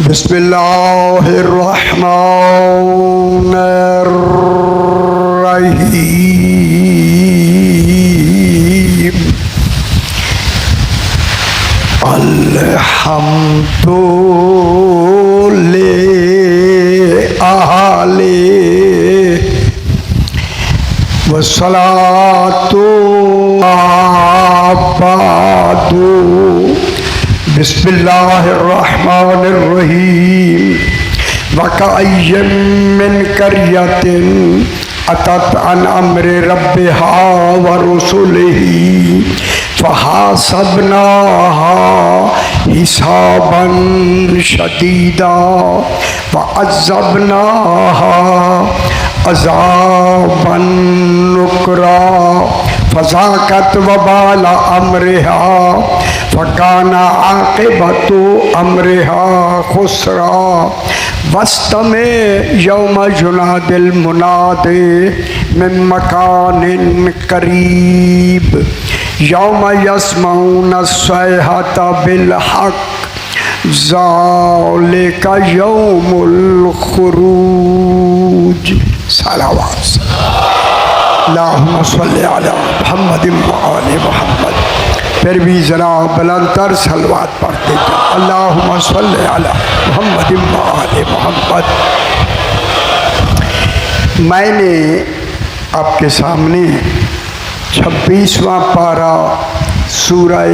बिस्मिल्लाहिर्रहमानिर्रहीम। अल्हम्दुलिल्लाह वस्सलातु अब्बादु। बिस्मिल्लाहिर्रहमानिर्रहीम। वकअय्यिन मिन कर्यतिन अतत अन अम्रि रब्बिहा व रुसुलिही फहासबनाहा हिसाबन शदीदा व अज़्ज़बनाहा अज़ाबन नुकरा फज़ाक़त वबाल अम्रिहा फ़काना आक़िबतु अम्रिहा खुसरा। वस्तमे यौम युनादिल मुनादि मिन मकानिन करीब यौम यस्मऊन अस्सैहत बिल हक़ ज़ालिका यौमुल खुरूज। सलावत अल्लाहुम्मा सल्लि अला मुहम्मदिन व आलि मुहम्मद। फिर भी ज़रा बुलंदतर सलवात पढ़ते जाओ। अल्लाहुम्मा सल्लि अला मुहम्मदिन व आलि मुहम्मद। मैंने आपके सामने 26वां पारा सूरह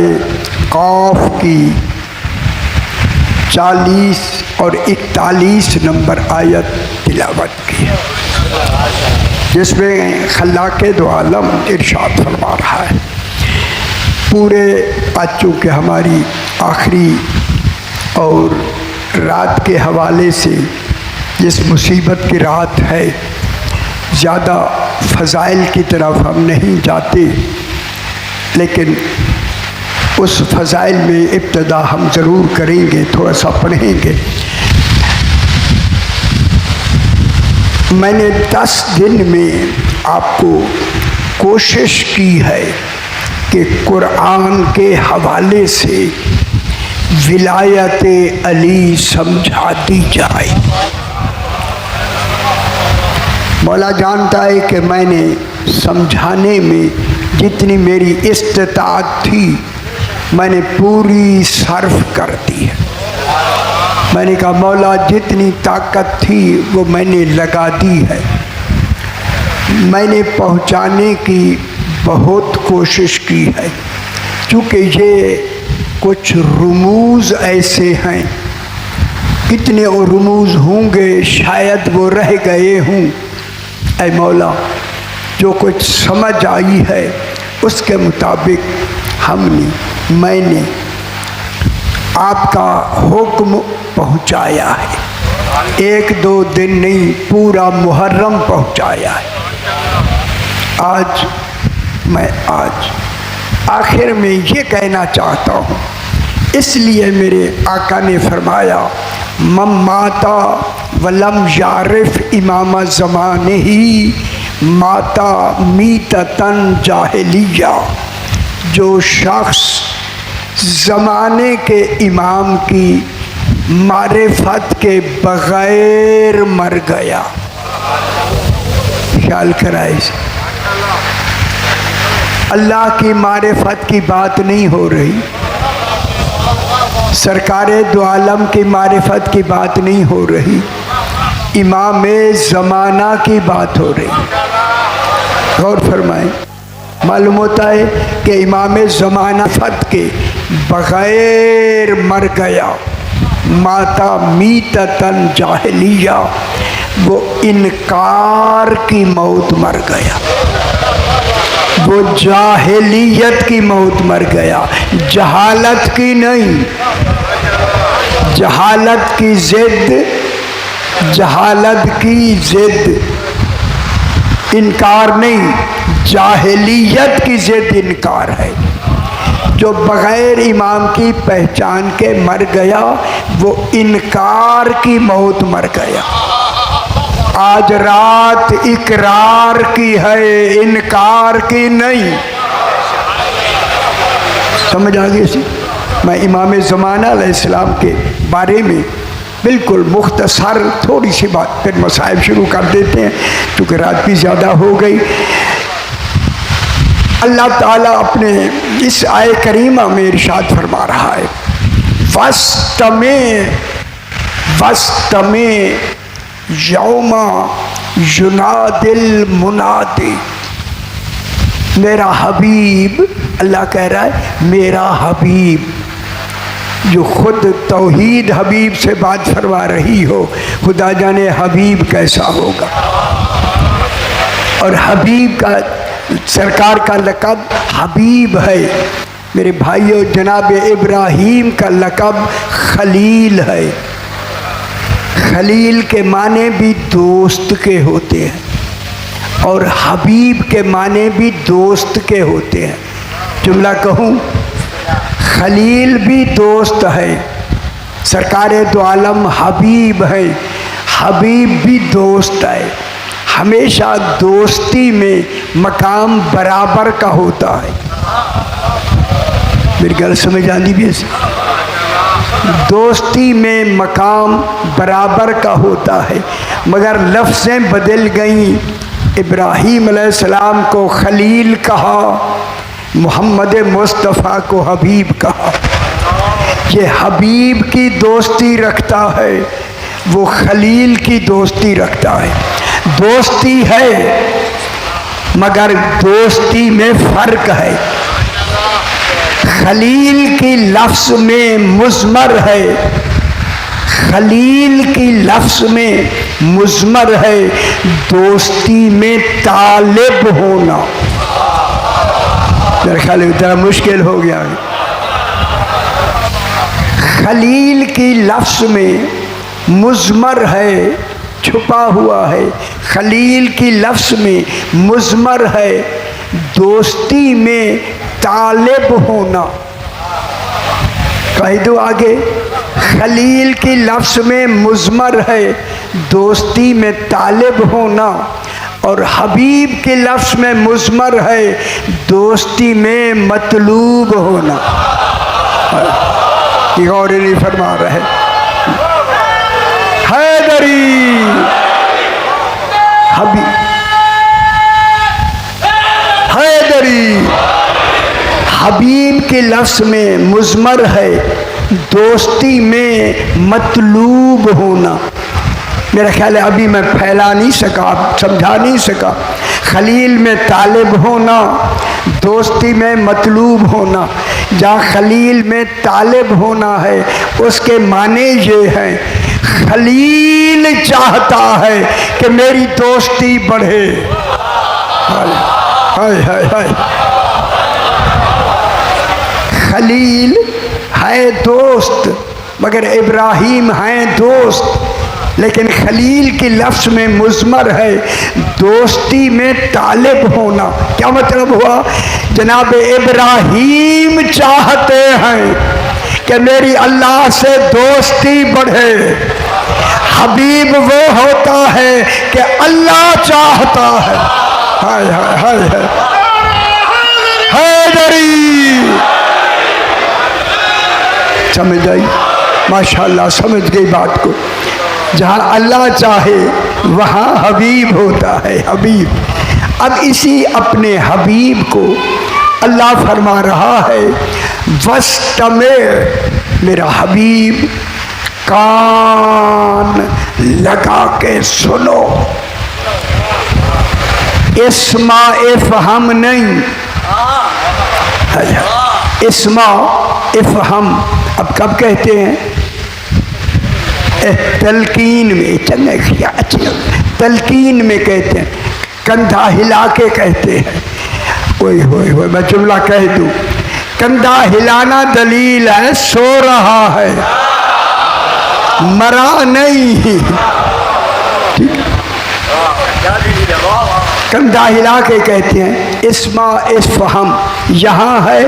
काफ की 40 और 41 नंबर आयत तिलावत की, जिसमें खल्लाक़े दो आलम इरशाद फरमा रहा है। पूरे आज चूँकि हमारी आखिरी और रात के हवाले से जिस मुसीबत की रात है, ज़्यादा फ़ज़ाइल की तरफ हम नहीं जाते, लेकिन उस फ़ज़ाइल में इब्तिदा हम ज़रूर करेंगे, थोड़ा सा पढ़ेंगे। मैंने 10 दिन में आपको कोशिश की है कि कुरान के हवाले से विलायत अली समझा दी जाए। मौला जानता है कि मैंने समझाने में जितनी मेरी इस्तिताअत थी मैंने पूरी सर्फ कर दी है। मैंने कहा मौला जितनी ताकत थी वो मैंने लगा दी है। मैंने पहुंचाने की बहुत कोशिश की है, क्योंकि ये कुछ रुमूज़ ऐसे हैं, कितने वो रुमूज़ होंगे शायद वो रह गए हों। ऐ मौला, जो कुछ समझ आई है उसके मुताबिक मैंने आपका हुक्म पहुंचाया है। 1-2 दिन नहीं, पूरा मुहर्रम पहुंचाया है। आज आखिर में ये कहना चाहता हूँ, इसलिए मेरे आका ने फरमाया मम्माता वलम यारिफ इमाम ज़माने ही माता मीततन जाहिलिया। जो शख्स ज़माने के इमाम की मारिफत के बग़ैर मर गया। ख्याल कराए, अल्लाह की मारिफत की बात नहीं हो रही, सरकारे दो आलम की मारिफत की बात नहीं हो रही, इमाम ज़माना की बात हो रही। गौर फरमाएं, मालूम होता है कि इमाम ज़माना फत के बग़ैर मर गया। माता मीततन जाहिलिया, वो इनकार की मौत मर गया, वो जाहिलियत की मौत मर गया, जहालत की नहीं। जहालत की ज़िद इनकार नहीं, जाहिलियत की ज़िद इनकार है। जो बग़ैर इमाम की पहचान के मर गया वो इनकार की मौत मर गया। आज रात इकरार की है, इनकार की नहीं। समझ आ गई? मैं इमाम ज़माना अलैहिस्सलाम के बारे में बिल्कुल मुख्तसर थोड़ी सी बात, फिर मसाइब शुरू कर देते हैं क्योंकि रात भी ज़्यादा हो गई। अल्लाह ताला अपने इस आय करीमा में इरशाद फरमा रहा है, वस्तमे यौमा युनादिल मुनादी। मेरा हबीब, अल्लाह कह रहा है मेरा हबीब, जो खुद तौहीद हबीब से बात फरमा रही हो, खुदा जाने हबीब कैसा होगा। और हबीब का, सरकार का लक़ब हबीब है मेरे भाइयों। जनाब इब्राहीम का लक़ब खलील है। खलील के माने भी दोस्त के होते हैं और हबीब के माने भी दोस्त के होते हैं। जुमला कहूँ, खलील भी दोस्त है, सरकार दो आलम हबीब है, हबीब भी दोस्त है। हमेशा दोस्ती में मकाम बराबर का होता है। मेरी गल समझ आनी भी ऐसी, दोस्ती में मकाम बराबर का होता है, मगर लफ्ज़ें बदल गईं। इब्राहीम अलैहिस्सलाम को खलील कहा, मोहम्मद मुस्तफ़ा को हबीब कहा। ये हबीब की दोस्ती रखता है, वो खलील की दोस्ती रखता है। दोस्ती है मगर दोस्ती में फ़र्क है। खलील की लफ्ज़ में मुज़मर है, खलील की लफ्ज़ में मुज़मर है, दोस्ती में तालिब होना। मेरे ख्याल में इतना मुश्किल हो गया है। खलील की लफ्ज़ में मुज़मर है, छुपा हुआ है। खलील की लफ्ज़ में मुज़मर है, दोस्ती में तालिब होना। कह दो आगे, खलील की लफ्ज़ में मुज़मर है, दोस्ती में तालिब होना, और हबीब के लफ्ज़ में मुज़मर है, दोस्ती में मतलूब होना। गौर नहीं फरमा रहे। हैदरी हबीब, हैदरी हबीब के लफ्ज़ में मुज़मर है, दोस्ती में मतलूब होना। मेरा ख्याल है अभी मैं फैला नहीं सका, समझा नहीं सका। खलील में तालिब होना, दोस्ती में मतलूब होना। जहाँ खलील में तालिब होना है उसके माने ये हैं, खलील चाहता है कि मेरी दोस्ती बढ़े। हाय हाय हाय। खलील है दोस्त, मगर इब्राहीम हैं दोस्त, लेकिन खलील के लफ्ज़ में मुज़मर है, दोस्ती में तालिब होना। क्या मतलब हुआ? जनाब इब्राहीम चाहते हैं कि मेरी अल्लाह से दोस्ती बढ़े। हबीब वो होता है कि अल्लाह चाहता है। हाय हाय हाय हाय। हैदरी समझ आई? माशाल्लाह समझ गई बात को। जहाँ अल्लाह चाहे वहाँ हबीब होता है, हबीब। अब इसी अपने हबीब को अल्लाह फरमा रहा है, वस्तमे, मेरा हबीब कान लगा के सुनो। इस्मा इफ़हम नहीं, इस्मा इफ़हम अब कब कहते हैं? तलकीन में, चंगा अच्छा, तलकीन में कहते हैं, कंधा हिला के कहते हैं। ओए होए होए, मैं जुमला कह दूँ, कंधा हिलाना दलील है सो रहा है, मरा नहीं। ठीक, कंधा हिला के कहते हैं। इस्मा इफ़हम, यहाँ है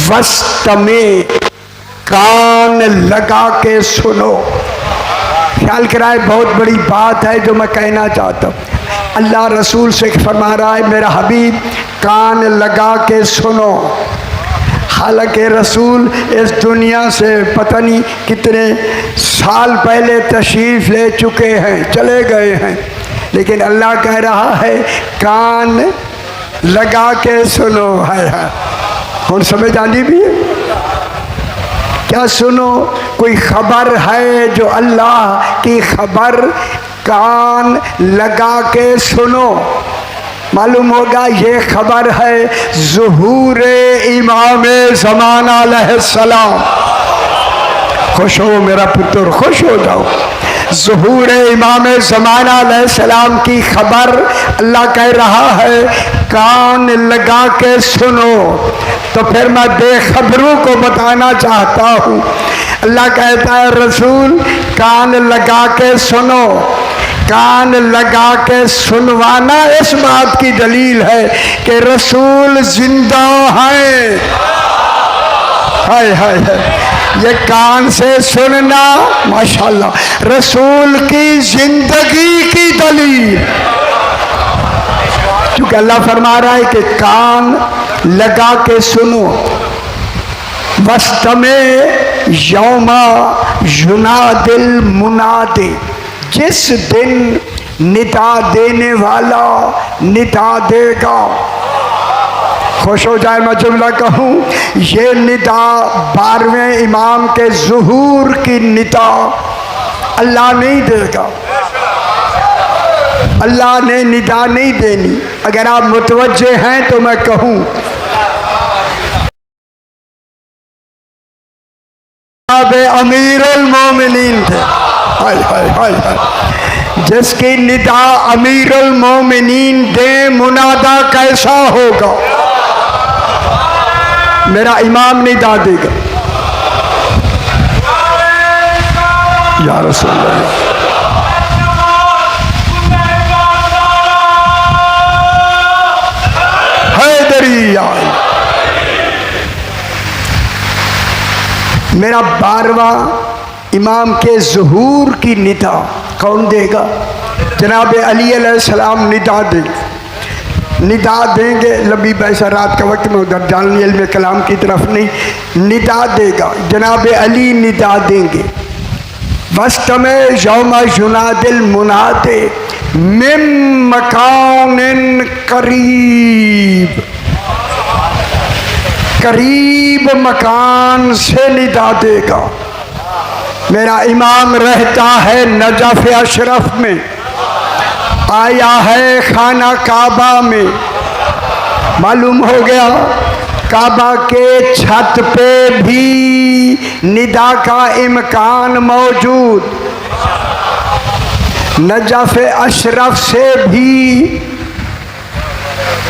वस्तमे, कान लगा के सुनो। ख्याल कराए, बहुत बड़ी बात है जो मैं कहना चाहता हूँ। अल्लाह रसूल से फरमा रहा है, मेरा हबीब कान लगा के सुनो। हालांकि रसूल इस दुनिया से पता नहीं कितने साल पहले तशरीफ़ ले चुके हैं, चले गए हैं, लेकिन अल्लाह कह रहा है कान लगा के सुनो। है हम समझ आनी भी है क्या? सुनो, कोई खबर है जो अल्लाह की खबर कान लगा के सुनो। मालूम होगा ये खबर है ज़ुहूर इमाम ज़माना अलैहिस्सलाम। खुश हो मेरा पुत्र, खुश हो जाओ। ज़ुहूर इमाम ज़माना अलैहिस्सलाम की खबर अल्लाह कह रहा है कान लगा के सुनो। तो फिर मैं बेखबरों को बताना चाहता हूँ। अल्लाह कहता है रसूल कान लगा के सुनो। कान लगा के सुनवाना इस बात की दलील है कि रसूल जिंदा है। हाय हाय हाय, ये कान से सुनना माशाल्लाह रसूल की जिंदगी की दलील। क्योंकि अल्लाह फरमा रहा है कि कान लगा के सुनो। वस्तमे यौमा युनादिल मुनादे, जिस दिन निदा देने वाला निदा देगा। खुश हो जाए मैं जुमला कहूँ, ये निदा 12वें इमाम के ज़ुहूर की निदा अल्लाह नहीं देगा। अल्लाह ने निदा नहीं देनी। अगर आप मुतवज्जे हैं तो मैं कहूँ अमीरुल मोमिनीन थे। हाय हाय हाय हाय, जिसकी निदा अमीरुल मोमिनीन दे, मुनादा कैसा होगा? मेरा इमाम निदा देगा या रसूल अल्लाह। मेरा 12वां इमाम के ज़ुहूर की निदा कौन देगा? जनाब अली अलैहिस्सलाम निदा देंगे। निदा देंगे, लंबी पैसा रात का वक्त में उधर जानी इल्म कलाम की तरफ नहीं, निदा देगा जनाब अली निदा देंगे। वस्त में यौमा युनादिल मुनादे मिन मकानिन करीब, करीब मकान से निदा देगा। मेरा इमाम रहता है नजफ अशरफ में, आया है खाना काबा में। मालूम हो गया काबा के छत पे भी निदा का इम्कान मौजूद। नजफ अशरफ से भी,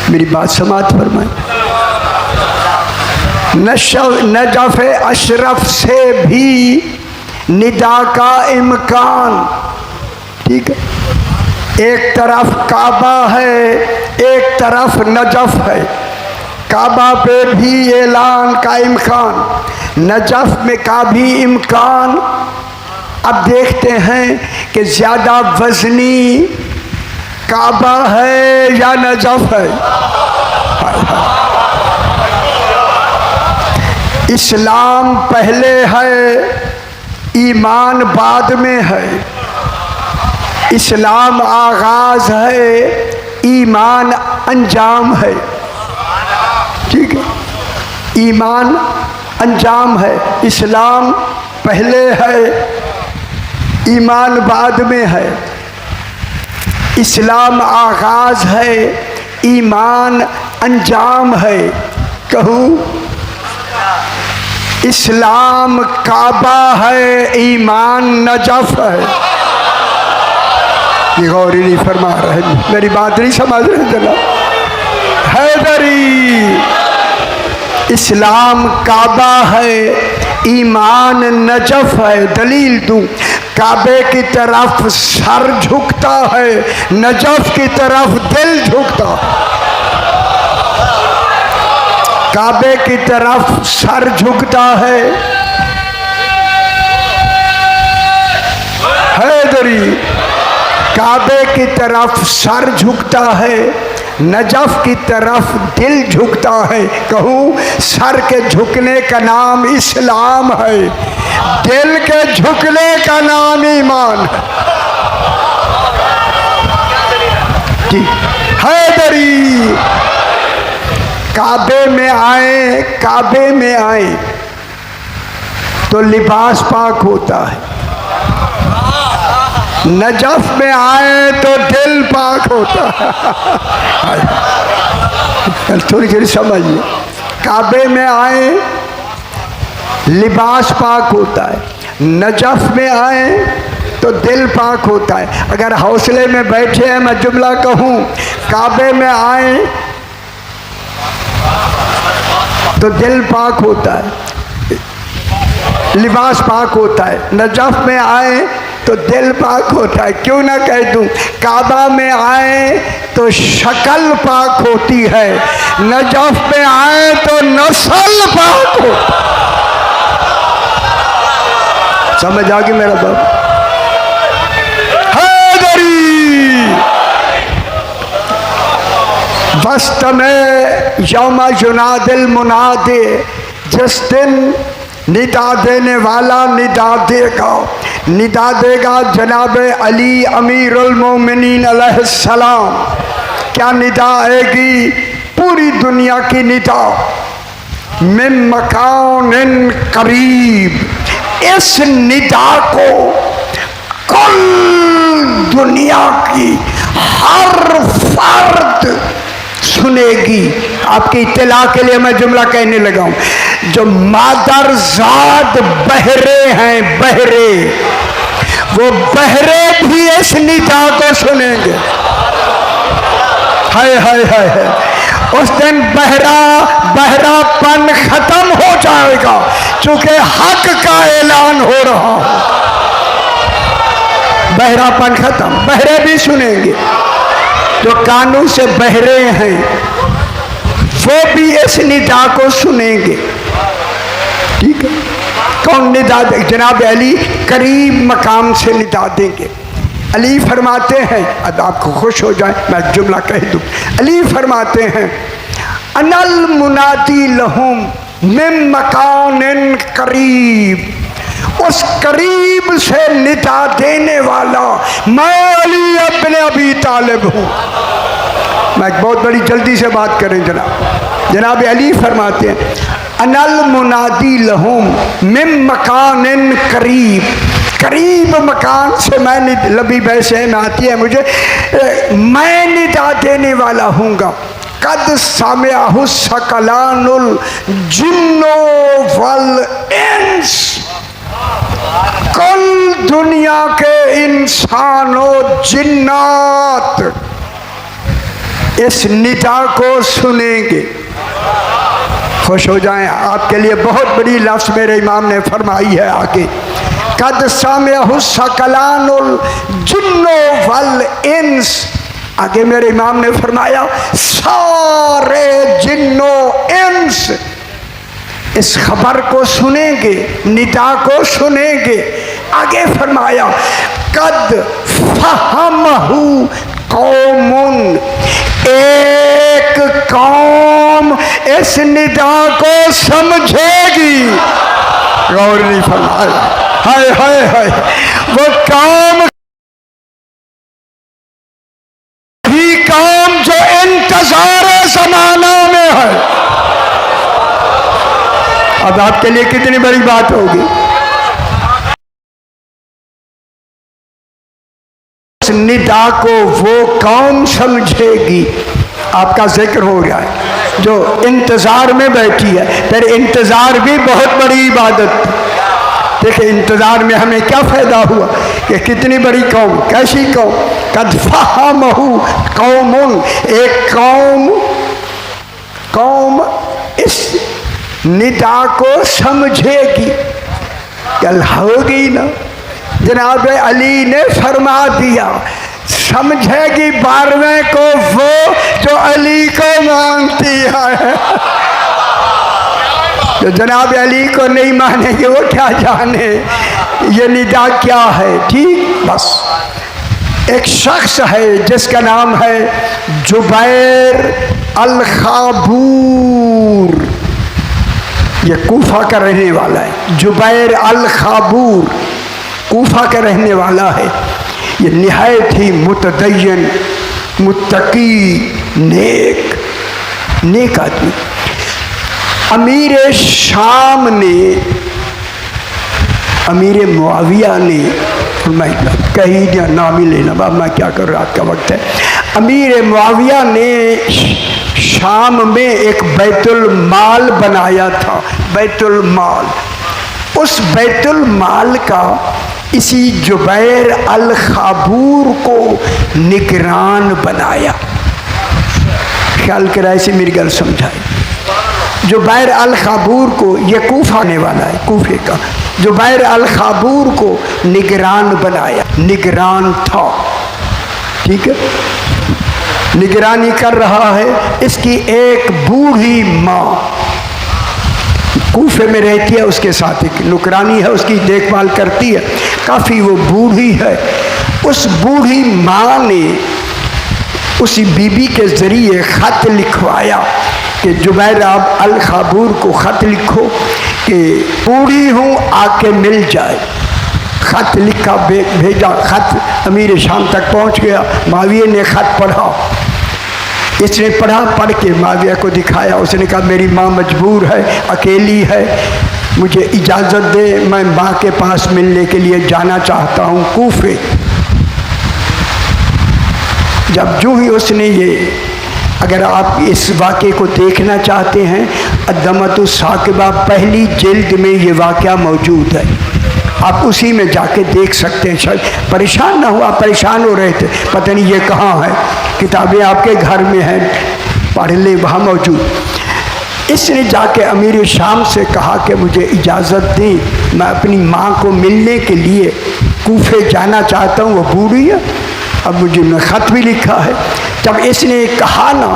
मेरी बात समाप्त फरमाए, नजफ अशरफ से भी निदा का इम्कान। ठीक है, एक तरफ काबा है, एक तरफ नजफ है। काबा पे भी ऐलान का इम्कान, नजफ में का भी इम्कान। अब देखते हैं कि ज़्यादा वजनी काबा है या नजफ है। इस्लाम पहले है, ईमान बाद में है। इस्लाम आगाज है, ईमान अंजाम है। ठीक है, ईमान अंजाम है। इस्लाम पहले है, ईमान बाद में है। इस्लाम आगाज है, ईमान अंजाम है। कहूँ इस्लाम काबा है, ईमान नजफ है। ये गौर नहीं फरमा रहे, मेरी बात नहीं समझ रहे जनाब हैदरी। इस्लाम काबा है, ईमान नजफ है। दलील दूं, काबे की तरफ सर झुकता है, नजफ की तरफ दिल झुकता। काबे की तरफ सर झुकता है हैदरी, काबे की तरफ सर झुकता है, नजफ की तरफ दिल झुकता है, कहूँ सर के झुकने का नाम इस्लाम है, दिल के झुकने का नाम ईमान है। हैदरी काबे में आए तो लिबास पाक होता है, नजफ में आए तो दिल पाक होता है। थोड़ी समझ लो, काबे में आए लिबास पाक होता है, नजफ में आए तो दिल पाक होता है। अगर हौसले में बैठे हैं, मैं जुमला कहूँ, काबे में आए तो दिल पाक होता है, लिबास पाक होता है, नजफ में आए तो दिल पाक होता है। क्यों ना कह दूं, काबा में आए तो शक्ल पाक होती है, नजफ में आए तो नस्ल पाक हो। समझ आ गई मेरा बाप? वस्त में यौमा युनादिल मुनादे, जिस दिन निदा देने वाला निदा देगा जनाब अली अमीरुल मोमिनीन अलैहिस्सलाम। क्या निदा आएगी? पूरी दुनिया की निदा, मिन मकानिन करीब। इस निदा को कुल दुनिया की हर फर्द सुनेगी। आपकी इत्तला के लिए मैं जुमला कहने लगा हूं, जो मादरजाद बहरे हैं, बहरे, वो बहरे भी इस निदा को सुनेंगे। हाय हाय हाय हाय। उस दिन बहरापन खत्म हो जाएगा, चूंकि हक का ऐलान हो रहा है। बहरापन खत्म, बहरे भी सुनेंगे। जो कानून से बहरे हैं वो भी इस निदा को सुनेंगे। ठीक है? कौन निदा दे? जनाब अली करीब मकाम से निदा देंगे। अली फरमाते हैं, अब आपको खुश हो जाए मैं जुमला कह दूं, अली फरमाते हैं, अनल मुनादी लहुम मिन मकानिन करीब। उस करीब से निदा देने वाला मैं अली इब्ने अबी तालिब हूँ। मैं बहुत बड़ी जल्दी से बात करें जनाब अली फरमाते हैं, अनल मुनादी लहुम मिन मकानिन करीब। करीब मकान से मैं लबी वैसे में आती है मुझे, मैं निदा देने वाला हूँगा। कद सामिअहु सकलानुल जिन्नो वल इंस। कुल दुनिया के इंसानों जिन्नात इस निदा को सुनेंगे। खुश हो जाएं, आपके लिए बहुत बड़ी लफ्ज़ मेरे इमाम ने फरमाई है आगे, कद सामिअहु सकलानुल जिन्नो वल इंस। आगे मेरे इमाम ने फरमाया सारे जिन्नो इंस इस खबर को सुनेंगे, निदा को सुनेंगे। आगे फरमाया कद फहमहु कौमुन। एक कौम इस निदा को समझेगी। गौर नहीं फरमाया, हाय हाय हाय। वो कौम भी कौम जो इंतजार ज़माना में है। अब आपके लिए कितनी बड़ी बात होगी। इस निदा को वो कौम समझेगी। आपका जिक्र हो गया है जो इंतजार में बैठी है। फिर इंतजार भी बहुत बड़ी इबादत। देखिए इंतजार में हमें क्या फायदा हुआ कि कितनी बड़ी कौम, कैसी कौम, कद फहमहु कौमुन। एक कौम इस निदा को समझेगी। कल होगी ना, जनाब अली ने फरमा दिया, समझेगी 12वें को वो जो अली को मानती है। तो जनाब अली को नहीं मानेंगे वो क्या जाने ये निदा क्या है। ठीक, बस एक शख्स है जिसका नाम है जुबैर अल खाबूर। ये कूफा का रहने वाला है। जुबैर अल खाबूर कूफा का रहने वाला है। ये निहायत ही मुतदय्यन, मुत्तकी, नेक आदमी। अमीर शाम ने, अमीर मुआविया ने, मैं कहीं दिया नाम ही लेना, बाब मैं क्या करूँ, रात का वक्त है। अमीर मुआविया ने शाम में एक बैतुल माल बनाया था, बैतुल माल। उस बैतुल माल का इसी जुबैर अल खाबूर को निगरान बनाया। ख्याल करा, ऐसे मेरी गल समझाए। जुबैर अल खाबूर को, ये कूफा आने वाला है, कूफे का, जुबैर अल खाबूर को निगरान बनाया, निगरान था, ठीक है। निगरानी कर रहा है। इसकी एक बूढ़ी माँ कूफे में रहती है, उसके साथ एक नुकरानी है, उसकी देखभाल करती है। काफ़ी वो बूढ़ी है। उस बूढ़ी माँ ने उसी बीबी के ज़रिए ख़त लिखवाया कि जुबैर अल खाबूर को ख़त लिखो कि बूढ़ी हूँ, आके मिल जाए। ख़त लिखा, भेजा। ख़त अमीर शाम तक पहुँच गया। माविया ने ख़त पढ़ा। इसने पढ़ा, पढ़ के माविया को दिखाया। उसने कहा मेरी माँ मजबूर है, अकेली है, मुझे इजाज़त दे, मैं माँ के पास मिलने के लिए जाना चाहता हूँ कूफे। जब जो ही उसने ये, अगर आप इस वाक़े को देखना चाहते हैं, अद्दमतुस साकिबा पहली जिल्द में ये वाक़या मौजूद है, आप उसी में जाके देख सकते हैं। शायद परेशान ना हुआ, परेशान हो रहे थे, पता नहीं ये कहाँ है, किताबें आपके घर में हैं, पढ़ ले, वहाँ मौजूद। इसने जाके अमीर शाम से कहा कि मुझे इजाज़त दें, मैं अपनी माँ को मिलने के लिए कूफे जाना चाहता हूँ, वो बूढ़ी है, अब मुझे न ख़त भी लिखा है। जब इसने कहा ना,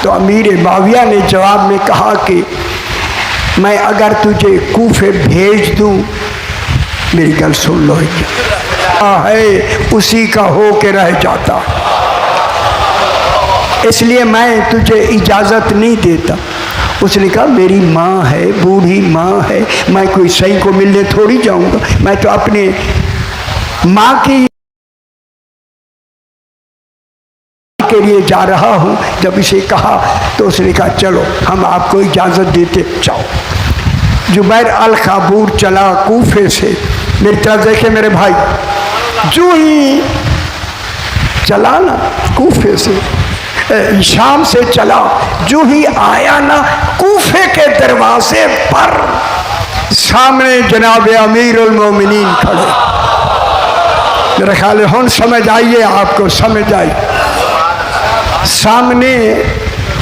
तो अमीर मुआविया ने जवाब में कहा कि मैं अगर तुझे कूफे भेज दूँ, मेरी गल सुन लो, है उसी का हो के रह जाता, इसलिए मैं तुझे इजाज़त नहीं देता। उसने कहा मेरी माँ है, बूढ़ी माँ है, मैं कोई सही को मिलने थोड़ी जाऊँगा, मैं तो अपने माँ की के लिए जा रहा हूँ। जब इसे कहा तो उसने कहा चलो हम आपको इजाज़त देते, जाओ। जुबैर अल खाबूर चला कूफे से। मेरी तरफ देखे मेरे भाई, जो ही चला ना कूफे से, शाम से चला, जो ही आया ना कूफे के दरवाजे पर, सामने जनाब अमीरुल मोमिनीन खड़े। मेरा ख्याल है हम समझ आइए, आपको समझ आई। सामने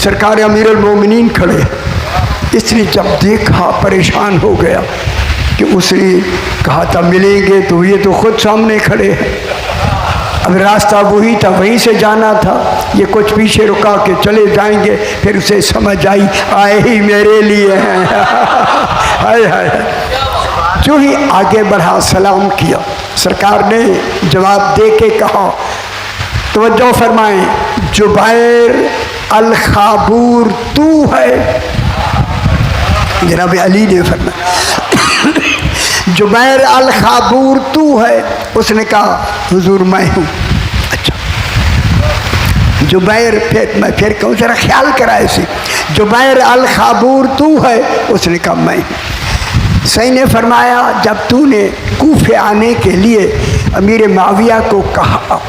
सरकार अमीरुल मोमिनीन खड़े। इसने जब देखा परेशान हो गया कि उसने कहा था मिलेंगे, तो ये तो खुद सामने खड़े हैं। अब रास्ता वही था, वहीं से जाना था, ये कुछ पीछे रुका के चले जाएंगे। फिर उसे समझ आई आए ही मेरे लिए हैं। हाय हाय। जो ही आगे बढ़ा, सलाम किया, सरकार ने जवाब दे के कहा, तवज्जो फरमाएं, जुबैर अल खाबूर तू है? जनाब अली ने फरमाया जुबैर अल खाबूर तू है? उसने कहा हुजूर मैं हूँ। अच्छा जुबैर, मैं फिर कहूँ जरा ख्याल करा ऐसे, जुबैर अल खाबूर तू है? उसने कहा मैं हूँ। सही ने फरमाया जब तूने कूफे आने के लिए अमीर मुआविया को कहा,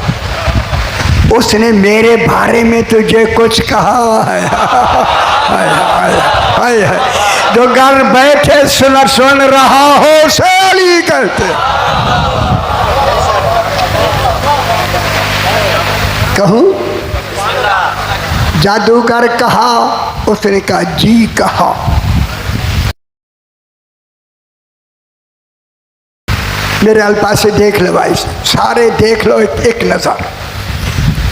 उसने मेरे बारे में तुझे कुछ कहा है? हाय हाय हाय हाय। जो घर बैठे सुन रहा हो सही कहते। कहूँ जादूगर कहा? उसने कहा जी कहा। मेरे अल्पास से देख लो भाई, सारे देख लो एक नज़र।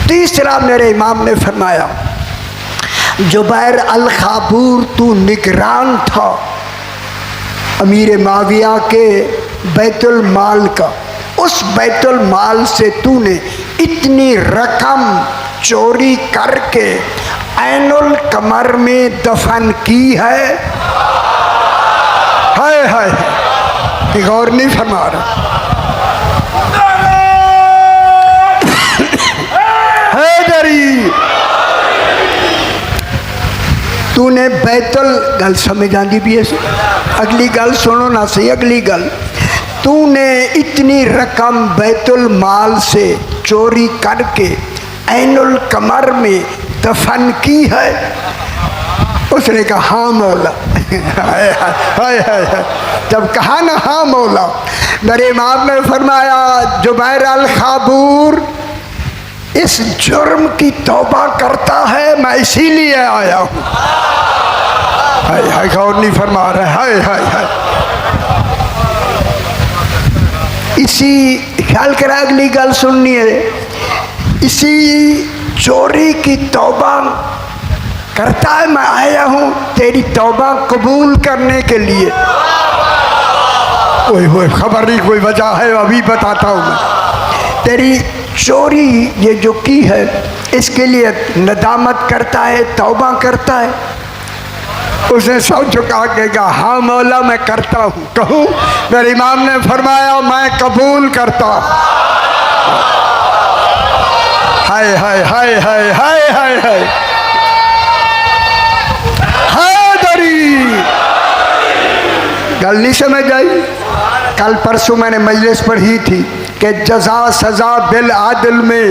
तीसरा मेरे इमाम ने फरमाया जुबैर अल खाबूर तू निगरान था अमीर मुआविया के बैतुल माल का, उस बैतुल माल से तूने इतनी रकम चोरी करके ऐनुल कमर में दफन की है। हाय हाय, गौर नहीं फरमा रहा। हैदरी तूने बैतुल गल समझ आती भी है। अगली गल सुनो ना सही, अगली गल, तूने इतनी रकम बैतुल माल से चोरी करके ऐनुल कमर में दफन की है। उसने कहा हाँ मौला। हाय हाय हाय, जब कहा ना हाँ मौला, मेरे इमाम ने फरमाया जुबैर अल खाबूर इस जुर्म की तौबा करता है, मैं इसीलिए आया हूँ। हाय हाय, गौर नहीं फरमा रहा। हाय हाय हाय, इसी ख्याल करा, अगली गल सुननी है। इसी चोरी की तौबा करता है, मैं आया हूँ तेरी तौबा कबूल करने के लिए। ओए होए, खबर नहीं कोई वजह है, अभी बताता हूँ मैं। तेरी चोरी ये जो की है इसके लिए नदामत करता है, तौबा करता है। उसने सब झुका के कहा हाँ मौला मैं करता हूँ। कहूँ? मेरे इमाम ने फरमाया मैं कबूल करता। हाय हाय हाय हाय हाय हाय हाय, हैदरी गल नहीं समझ आई। कल परसों मैंने मजलिस पढ़ी थी कि जजा सजा बिल आदिल में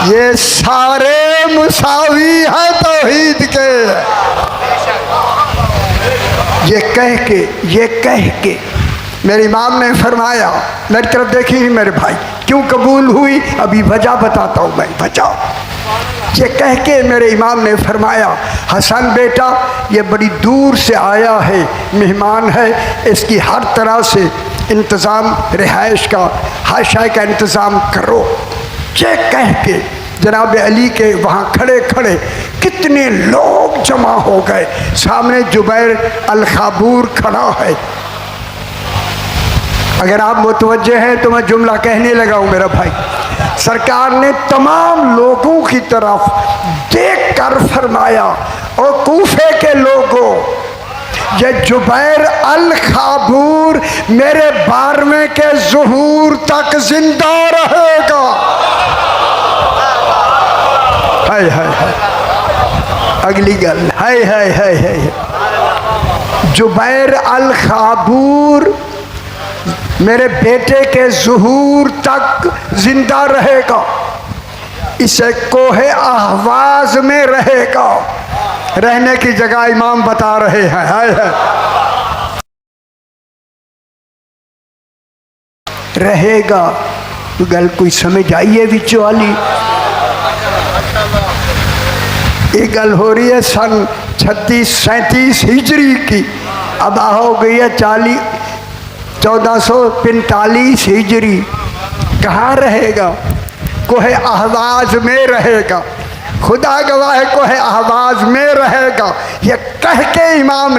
ये सारे मुसावी हैं तौहीद के। ये कह के मेरे इमाम ने फरमाया, मेरी तरफ देखी नहीं मेरे भाई, क्यों कबूल हुई अभी वजह बताता हूँ मैं, बचाओ। ये कह के मेरे इमाम ने फरमाया हसन बेटा ये बड़ी दूर से आया है, मेहमान है, इसकी हर तरह से इंतज़ाम, रिहाइश का, हर शय का इंतज़ाम करो। ये कह के जनाब अली के वहाँ खड़े खड़े कितने लोग जमा हो गए। सामने जुबैर अल खाबूर खड़ा है। अगर आप मुतवज्जे हैं तो मैं जुमला कहने लगा हूँ मेरा भाई। सरकार ने तमाम लोगों की तरफ देख कर फरमाया, और कूफे के लोगों, ये जुबैर अल खाबूर मेरे 12वें के ज़ुहूर तक जिंदा रहेगा। हाय हाय हाय, अगली गल, हाय हाय हाय हाय, जुबैर अल खाबूर मेरे बेटे के ज़ुहूर तक जिंदा रहेगा। इसे कोहे अहवाज में रहेगा। रहने की जगह इमाम बता रहे हैं। हाय हाय, रहेगा। तो गल कोई समझ आई है बिच वाली? ये गल हो रही है सन 3637 हिजरी की, अब हो गई है 1445 हिजरी। कहाँ रहेगा? कोहे अहवाज में रहेगा। खुदा गवाह है, कोहे अहवाज में रहेगा। ये कह के इमाम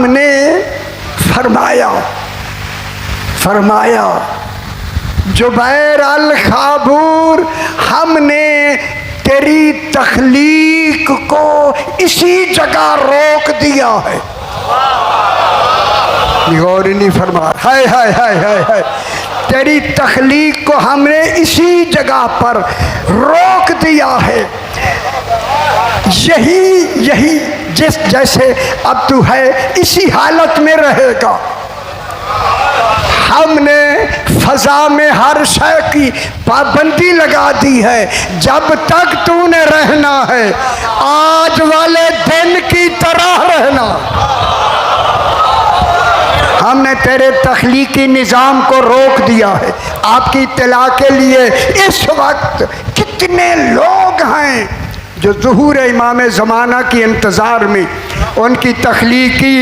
ने फरमाया जुबैर अल खाबूर हमने तेरी तख्लीक को इसी जगह रोक दिया है। गौर नहीं फरमा। हाय हाय हाय हाय हाय, तेरी तख्लीक को हमने इसी जगह पर रोक दिया है। यही जैसे अब तू है इसी हालत में रहेगा। हमने फजा में हर शय की पाबंदी लगा दी है। जब तक तूने रहना है आज वाले दिन की तरह रहना। हमने तेरे तख्लीकी निज़ाम को रोक दिया है। आपकी इत्तला के लिए इस वक्त कितने लोग हैं जो ज़ुहूर इमाम ज़माना की इंतज़ार में, उनकी तख्लीकी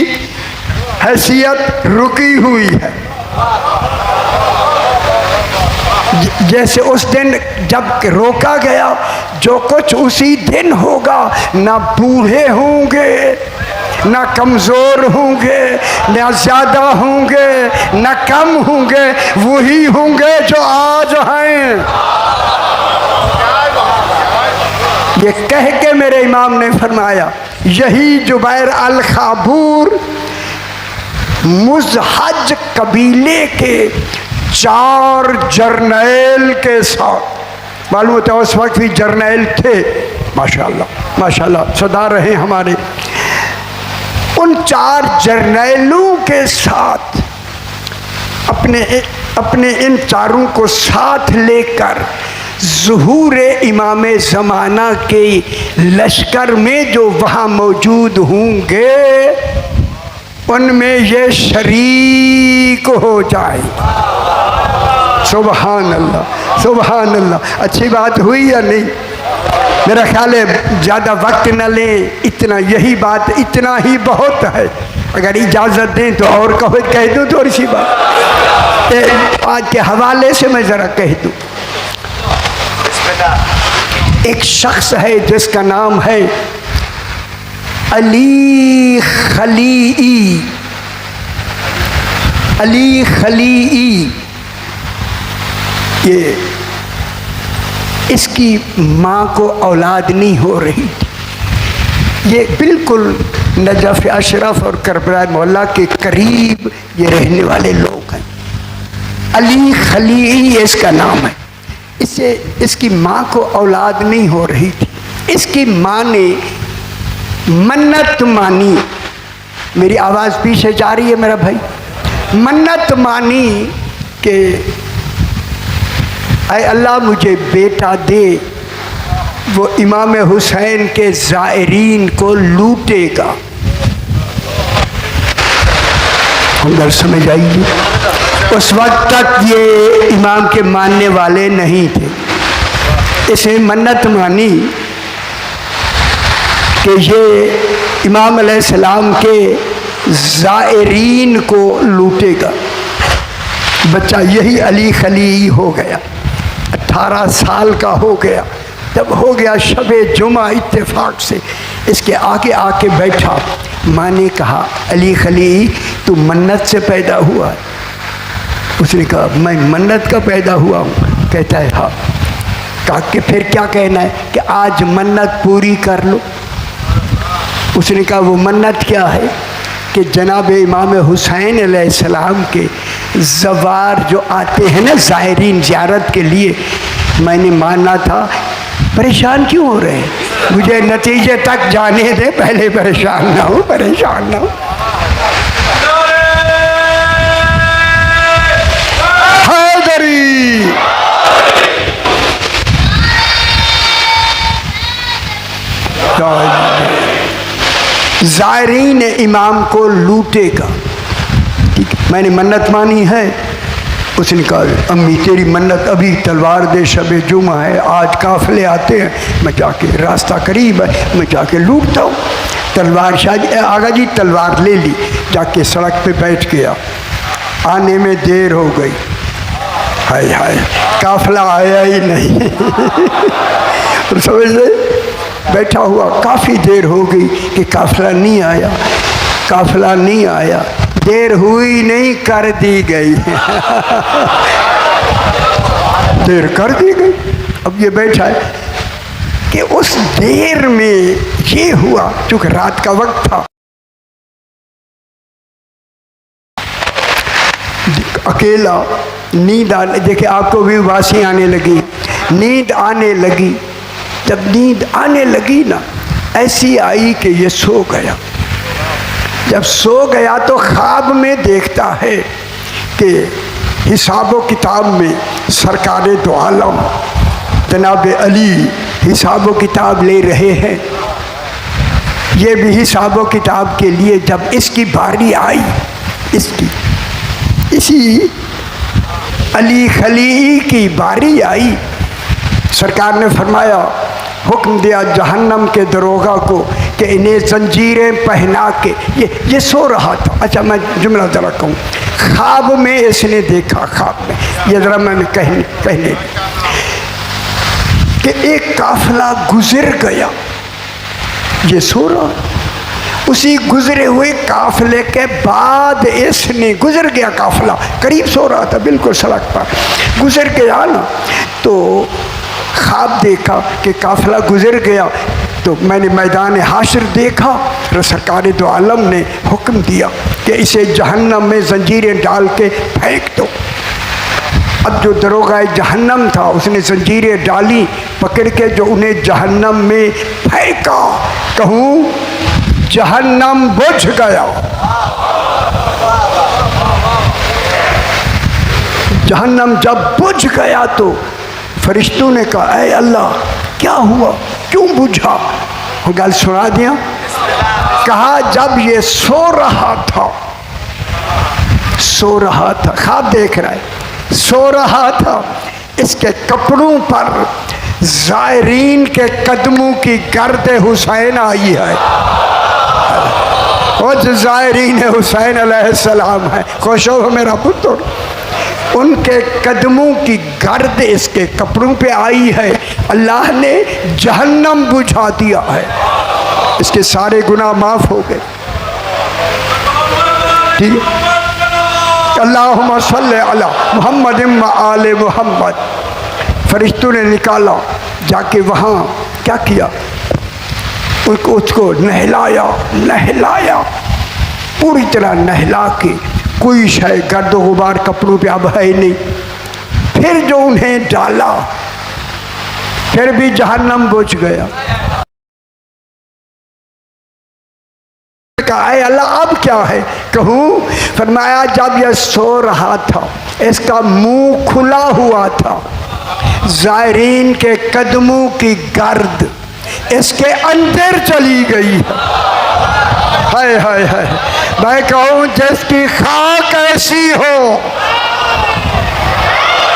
हैसियत रुकी हुई है। जैसे उस दिन जब रोका गया, जो कुछ उसी दिन होगा, ना बूढ़े होंगे, ना कमज़ोर होंगे, ना ज़्यादा होंगे, न कम होंगे, वही होंगे जो आज हैं। ये कह के मेरे इमाम ने फरमाया, यही जुबैर अल खाबूर मुजहज कबीले के 4 जर्नैल के साथ, मालूम होता है उस वक्त भी जर्नैल थे, माशाल्लाह माशाल्लाह सदा रहे हमारे, उन 4 जर्नैलों के साथ अपने इन चारों को साथ लेकर ज़ुहूर इमाम ज़माना के लश्कर में जो वहाँ मौजूद होंगे उनमें ये शरीक हो जाए। सुबहान अल्लाह सुबहान अल्लाह। अच्छी बात हुई या नहीं? मेरा ख्याल है ज़्यादा वक्त न लें, इतना यही बात, इतना ही बहुत है। अगर इजाज़त दें तो और कह दूँ थोड़ी सी बात आज के हवाले से मैं ज़रा कह दूँ। एक शख्स है जिसका नाम है अली खलीई। अली खलीई, ये इसकी माँ को औलाद नहीं हो रही थी। ये बिल्कुल नजफ़ अशरफ और करबला मोहल्ला के करीब ये रहने वाले लोग हैं। अली खलीई इसका नाम है। इसकी माँ को औलाद नहीं हो रही थी। इसकी माँ ने मन्नत मानी, मेरी आवाज़ पीछे जा रही है मेरा भाई, मन्नत मानी कि ऐ अल्लाह मुझे बेटा दे, वो इमाम हुसैन के ज़ायरीन को लूटेगा। अंदर समझ आइए, उस वक्त तक ये इमाम के मानने वाले नहीं थे। इसे मन्नत मानी कि ये इमाम अलैहिस्सलाम के ज़ायरीन को लूटेगा। बच्चा यही अली खली हो गया, 18 साल का हो गया। जब हो गया शबे जुमा इत्तेफाक से इसके आगे आके बैठा। माँ ने कहा, अली खली तू मन्नत से पैदा हुआ है? उसने कहा, मैं मन्नत का पैदा हुआ हूँ। कहता है हाँ। कहा कि फिर क्या कहना है कि आज मन्नत पूरी कर लो। उसने कहा वो मन्नत क्या है कि जनाब इमाम हुसैन अलैहिस्सलाम के ज़वार जो आते हैं ना ज़ायरीन ज़ियारत के लिए, मैंने माना था। परेशान क्यों हो रहे हैं? मुझे नतीजे तक जाने दे, पहले परेशान ना हो, परेशान ना हो। हैदरी ज़ायरीन इमाम को लूटेगा। ठीक है, मैंने मन्नत मानी है। उसने कहा, अम्मी तेरी मन्नत अभी, तलवार दे, शबे जुमा है, आज काफ़िले आते हैं, मैं जाके, रास्ता करीब है, मैं जाके लूटता हूँ। तलवार शायद आगा जी तलवार ले ली, जाके सड़क पे बैठ गया। आने में देर हो गई। हाय हाय, काफ़िला आया ही नहीं। समझ रहे? बैठा हुआ काफ़ी देर हो गई कि काफ़िला नहीं आया, काफ़िला नहीं आया। देर हुई नहीं, कर दी गई। देर कर दी गई। अब ये बैठा है कि उस देर में ये हुआ, चूँकि रात का वक्त था, अकेला, नींद आने, देखिए आपको भी उबासी आने लगी, नींद आने लगी। जब नींद आने लगी ना, ऐसी आई कि ये सो गया। जब सो गया तो ख्वाब में देखता है कि हिसाब व किताब में सरकार दो आलम जनाब अली हिसाब व किताब ले रहे हैं। ये भी हिसाब व किताब के लिए जब इसकी बारी आई, इसी अली खली की बारी आई, सरकार ने फरमाया, हुक्म दिया जहन्नम के दरोगा को कि इन्हें जंजीरें पहना के, ये सो रहा था। अच्छा मैं जुमला ज़रा कहूँ, ख्वाब में इसने देखा, ख्वाब में, ये ज़रा मैं कहने कि एक काफ़िला गुजर गया, ये सो रहा, उसी गुजरे हुए काफिले के बाद इसने, गुजर गया काफिला, करीब सो रहा था बिल्कुल सड़क पर, गुजर गया ना, तो ख्वाब देखा कि काफिला गुजर गया। तो मैंने मैदान हाशर देखा, तो सरकार दो आलम ने हुक्म दिया कि इसे जहन्नम में जंजीरें डाल के फेंक दो। अब जो दरोगा जहन्नम था उसने जंजीरें डाली पकड़ के, जो उन्हें जहन्नम में फेंका। कहूँ जहन्नम बुझ गया। जहन्नम जब बुझ गया तो फरिश्तों ने कहा, ऐ अल्लाह क्या हुआ, क्यों बुझा? वो गल सुना दिया। कहा जब ये सो रहा था, ख्वाब देख रहा है, सो रहा था, इसके कपड़ों पर ज़ायरीन के कदमों की गर्द हुसैन आई है। वो जो ज़ायरीन हुसैन अलैहिस्सलाम है, खुश हो मेरा पुत्र, उनके कदमों की गर्द इसके कपड़ों पे आई है। अल्लाह ने जहन्नम बुझा दिया है, इसके सारे गुनाह माफ़ हो गए। ठीक है, अल्लाहुम्मा सल्ले अला मुहम्मद व आले मुहम्मद। फरिश्तों ने निकाला, जाके वहाँ क्या किया, उसको नहलाया पूरी तरह नहला के, कोई शय गर्द गुबार कपड़ों पे अब है नहीं। फिर जो उन्हें डाला, फिर भी जहन्नम बुझ गया। कहा अल्लाह अब क्या है? कहूँ, फरमाया जब यह सो रहा था, इसका मुंह खुला हुआ था, ज़ायरीन के कदमों की गर्द इसके अंदर चली गई है। हाय मैं कहूँ जिसकी खाक ऐसी हो,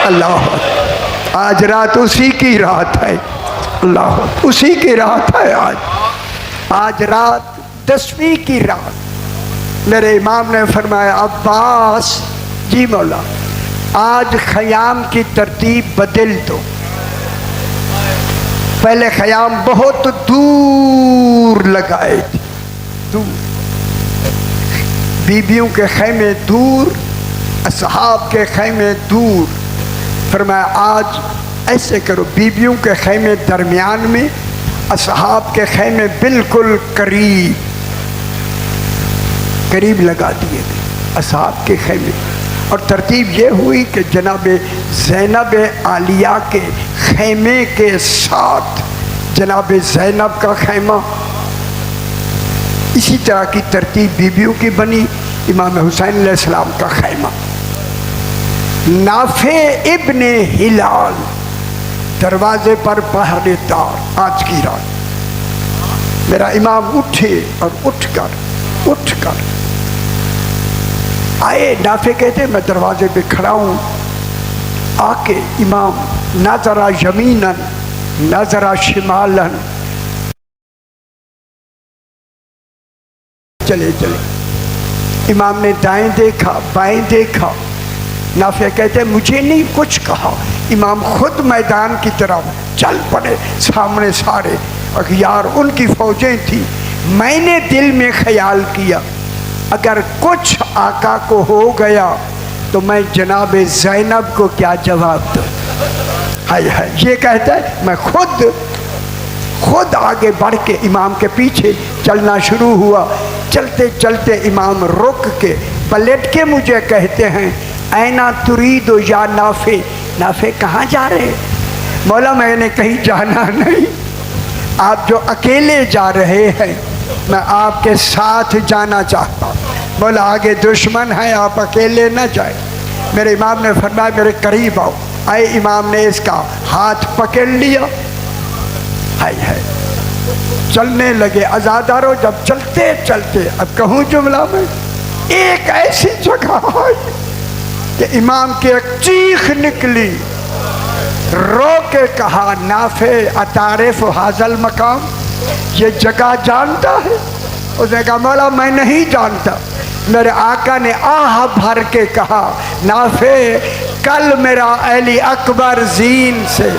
अल्लाह, आज रात उसी की रात है। अल्लाह, उसी की रात है आज रात 10वीं की रात। मेरे इमाम ने फरमाया, अब्बास जी मौला, आज ख़याम की तरतीब बदल दो। पहले ख़याम बहुत दूर लगाए थे, दूर, बीबियों के खैमे दूर, असहाब के खैमे दूर। फरमाया आज ऐसे करो, बीबियों के खैमे दरमियान में, असहाब के खैमे बिल्कुल करीब लगा दिए गए असहाब के खैमे। और तरतीब ये हुई कि जनाब ज़ैनब आलिया के खैमे के साथ जनाब ज़ैनब का खैमा, इसी तरह की तरतीब बीबियों की बनी। इमाम हुसैन अलैहिस्सलाम का खैमा, नाफे इब्ने हिलाल दरवाजे पर पहरेदार। आज की रात मेरा इमाम उठे और उठकर आए। नाफे कहते मैं दरवाजे पे खड़ा हूँ, आके इमाम नजरा यमीनन नजरा शिमालन, चले इमाम ने दाएं देखा बाएं देखा। नाफे कहते मुझे नहीं कुछ कहा, इमाम खुद मैदान की तरफ चल पड़े। सामने सारे अखियार उनकी फौजें थी। मैंने दिल में ख्याल किया, अगर कुछ आका को हो गया तो मैं जनाब ज़ैनब को क्या जवाब दूँ? हाय ये कहता है मैं खुद आगे बढ़ के इमाम के पीछे चलना शुरू हुआ। चलते चलते इमाम रुक के पलट के मुझे कहते हैं, ऐना तुरीदो या नाफे कहाँ जा रहे? मौला मैंने कहीं जाना नहीं, आप जो अकेले जा रहे हैं मैं आपके साथ जाना चाहता हूँ। बोला आगे दुश्मन है, आप अकेले न जाए। मेरे इमाम ने फरमाया मेरे करीब आओ। आए, इमाम ने इसका हाथ पकड़ लिया। है चलने लगे। आज़ादारों जब चलते चलते, अब कहूँ जुमला में, एक ऐसी जगह आई कि इमाम की एक चीख निकली। रो के कहा, नाफे अतारिफ हाजल मकाम, ये जगह जानता है? उसने कहा मौला मैं नहीं जानता। मेरे आका ने आह भर के कहा, नाफे कल मेरा अली अकबर जीन से,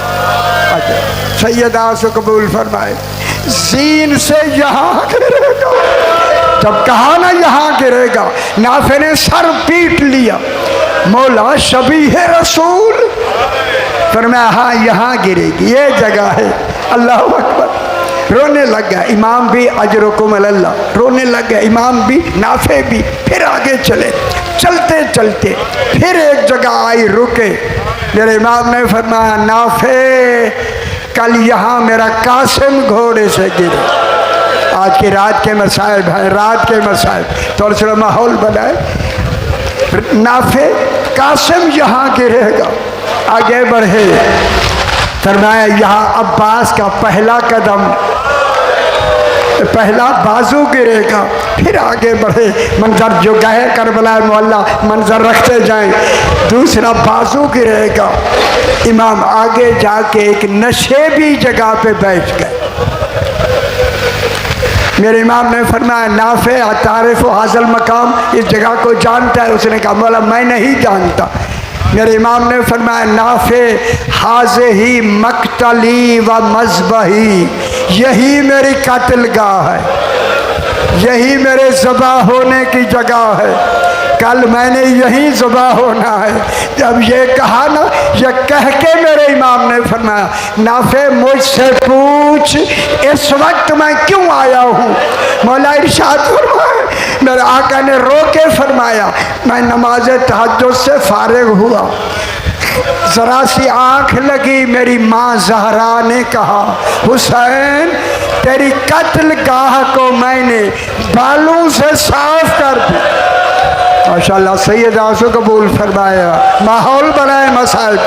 सैयदा से कबूल फरमाए, जीन से यहाँ गिरेगा। जब कहा ना यहाँ गिरेगा, नाफे ने सर पीट लिया। मौला शबीह रसूल फरमाया हाँ यहाँ गिरेगी, ये जगह है। अल्लाह अकबर। रोने लग गया इमाम भी, अजरुकुम अल्लाह, रोने लग गया इमाम भी, नाफे भी। फिर आगे चले, चलते चलते फिर एक जगह आई, रुके। मेरे इमाम ने फरमाया नाफे कल यहाँ मेरा कासिम घोड़े से गिरे। आज की रात के मसाइब हैं, रात के मसाइब, थोड़ा सा माहौल बनाए। नाफे कासिम यहाँ गिरेगा, आगे बढ़े। फरमाया यहाँ अब्बास का पहला कदम, पहला बाजू गिरेगा। फिर आगे बढ़े, मंजर जो गए करबला मोहल्ला मंजर रखते जाएं। दूसरा बाजू गिरेगा। इमाम आगे जाके एक नशेबी जगह पे बैठ गए। मेरे इमाम ने फरमाया नाफे तारिफ हासिल मकाम, इस जगह को जानता है? उसने कहा मौला मैं नहीं जानता। मेरे इमाम ने फरमाया नाफे हाज़े ही मक्तली व मज़बही, यही मेरी कातिलगाह है, यही मेरे ज़बा होने की जगह है। कल मैंने यहीं ज़बा होना है। जब ये कहा ना, ये कह के मेरे इमाम ने फरमाया नाफे मुझसे पूछ इस वक्त मैं क्यों आया हूँ। मौला इरशाद फरमाया, मेरे आका ने रो के फरमाया मैं नमाज तहज्जुद से फारिग हुआ, ज़रा सी आँख लगी, मेरी माँ ज़हरा ने कहा हुसैन तेरी कत्ल गाह को मैंने बालों से साफ कर दिया। माशाअल्लाह सैयद आंसू कबूल फरमाया, माहौल बनाए मसाइब,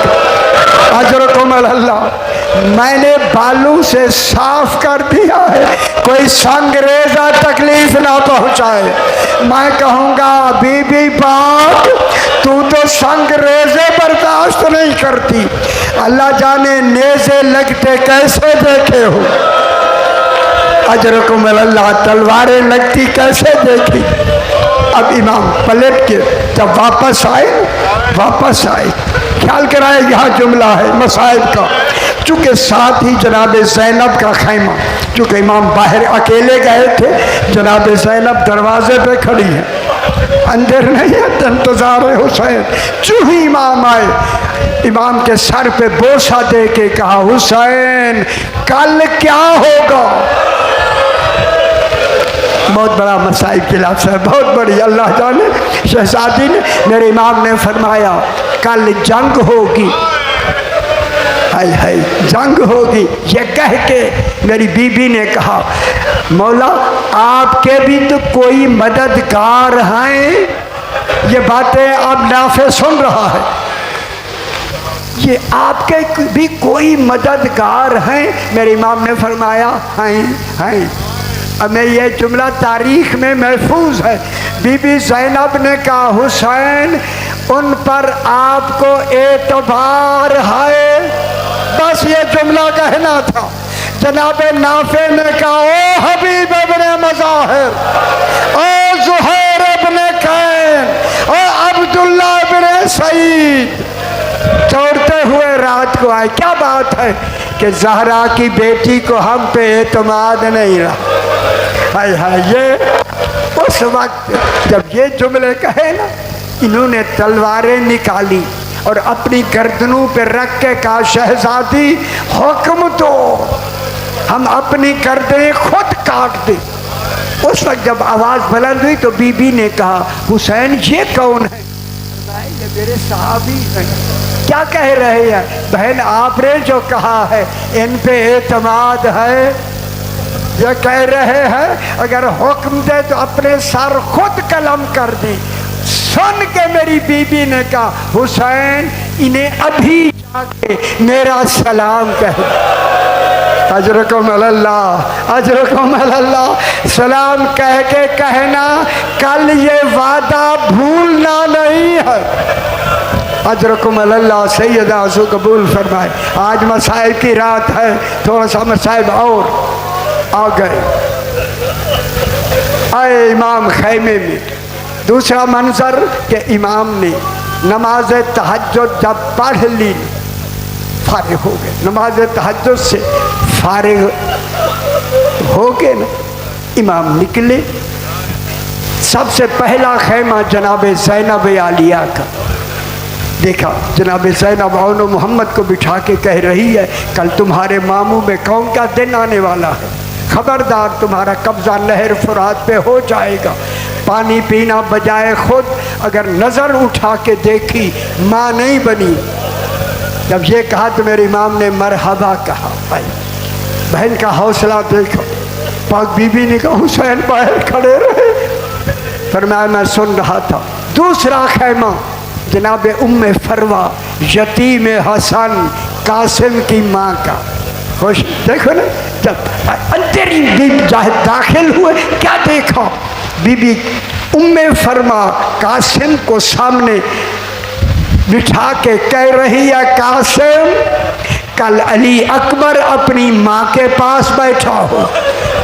अजरुकुम अल्लाह। मैंने बालू से साफ कर दिया है, कोई संगरेजा तकलीफ ना पहुँचाए। मैं कहूँगा बीबी पाक तू तो संगरेजे बर्दाश्त नहीं करती, अल्लाह जाने नेज़े लगते कैसे देखे हो। अजरुकुम अल्लाह, तलवारें लगती कैसे देखी। अब इमाम पलट के जब वापस आए ख्याल कराए यहाँ जुमला है मसाइब का। चूँकि साथ ही जनाब ज़ैनब का खैमा, चूँकि इमाम बाहर अकेले गए थे, जनाब ज़ैनब दरवाजे पे खड़ी है, अंदर नहीं है, इंतज़ार है हुसैन। चूँ ही इमाम आए, इमाम के सर पे बोसा दे के कहा हुसैन कल क्या होगा। बहुत बड़ा मसाइब के लाश है, बहुत बड़ी, अल्लाह जाने। शहजादी ने, मेरे इमाम ने फरमाया कल जंग होगी, हाय हाय जंग होगी। ये कह के मेरी बीबी ने कहा मौला आपके भी तो कोई मददगार हैं। ये बातें अब नाफे सुन रहा है, ये आपके भी कोई मददगार हैं। मेरे इमाम ने फरमाया हैं। अब मैं ये जुमला तारीख में महफूज है। बीबी ज़ैनब ने कहा हुसैन उन पर आपको एतबार है, बस ये जुमला कहना था। जनाब नाफे ने कहा ओ हबीब इब्ने मज़ाहिर, ओ ज़ुहैर इब्ने कैन, ओ अब्दुल्ला इब्ने सईद, दौड़ते हुए रात को आए। क्या बात है कि ज़हरा की बेटी को हम पे एतमाद नहीं रहा। हाय हाय, ये उस वक्त जब ये जुमले कहे ना, इन्होंने तलवारें निकाली और अपनी गर्दनों पे रख के कहा शहजादी हुक्म दो, हम अपनी गर्दनें खुद काट दें। उस वक्त जब आवाज़ बुलंद हुई तो बीबी ने कहा हुसैन ये कौन है? ये मेरे साहबी हैं। क्या कह रहे हैं? बहन आपने जो कहा है इन पे एतमाद है। ये कह रहे हैं अगर हुक्म दे तो अपने सर खुद कलम कर दे। सुन के मेरी बीबी ने कहा हुसैन इन्हें अभी जाके मेरा सलाम कह दे। अजरुकुम अल्लाह, अजरुकुम अल्लाह। सलाम कह के कहना कल ये वादा भूलना नहीं है। अजरुकुम अल्लाह। सैयद आंसू कबूल फरमाए। आज मसाइब की रात है, थोड़ा सा मसाइब और आ गए। आए इमाम खैमे में। दूसरा मंजर के इमाम ने नमाज तहज्जुद जब पढ़ ली, फारिग हो गए, नमाज तहज्जुद से फारिग हो गए ना, इमाम निकले। सबसे पहला खैमा जनाब ज़ैनब आलिया का। देखा जनाब ज़ैनब औनो मोहम्मद को बिठा के कह रही है, कल तुम्हारे मामू में कौन का दिन आने वाला है, खबरदार तुम्हारा कब्ज़ा नहर फुरात पे हो जाएगा। पानी पीना बजाय खुद अगर नज़र उठा के देखी माँ नहीं बनी। जब ये कहा तो मेरे इमाम ने मरहबा कहा। भाई बहन का हौसला देखो। पाक बीबी ने कहा हुसैन बाहर खड़े रहे, फरमाया मैं सुन रहा था। दूसरा खैमा जनाब उम्मे फरवा यतीम हसन कासिम की माँ का। खुश देखो ना, जब अंतरीम बीबी दाखिल हुए क्या देखा, बीबी उम्मे फरमा कासिम को सामने बिठा के कह रही है, कासिम कल अली अकबर अपनी माँ के पास बैठा हो,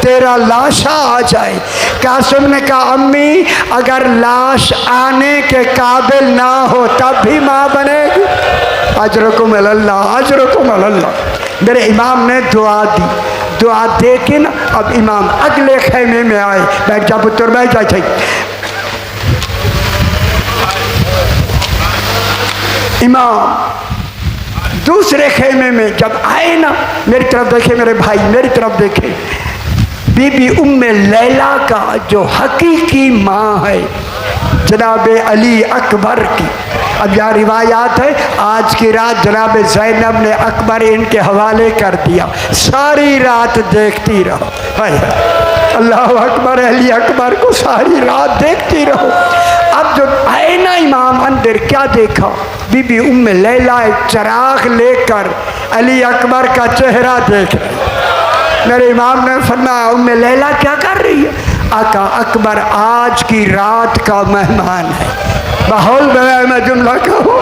तेरा लाशा आ जाए। कासिम ने कहा अम्मी अगर लाश आने के काबिल ना हो तब भी माँ बनेगी। अजरकुम अल्लाह, अजरकुम अल्लाह। मेरे इमाम ने दुआ दी, दुआ दे के ना अब इमाम अगले खेमे में आए। बैठ जा पुत्र बैठ जा। इमाम दूसरे खेमे में जब आए ना, मेरी तरफ देखे मेरे भाई, मेरी तरफ देखे। बीबी उम्मे लैला का जो हकीकी माँ है जनाब अली अकबर की। अब यहाँ रिवायात है, आज की रात जनाब ज़ैनब ने अकबर इनके हवाले कर दिया, सारी रात देखती रहो। अल्लाह अकबर, अली अकबर को सारी रात देखती रहो। अब जो आए ना इमाम अंदर, क्या देखा, बीबी उम्मे लैला एक चराग लेकर अली अकबर का चेहरा देख रही। मेरे इमाम ने फरमाया उम्मे लैला क्या कर रही है? आका अकबर आज की रात का मेहमान है। माहौल में मैं जुमला कहूँ,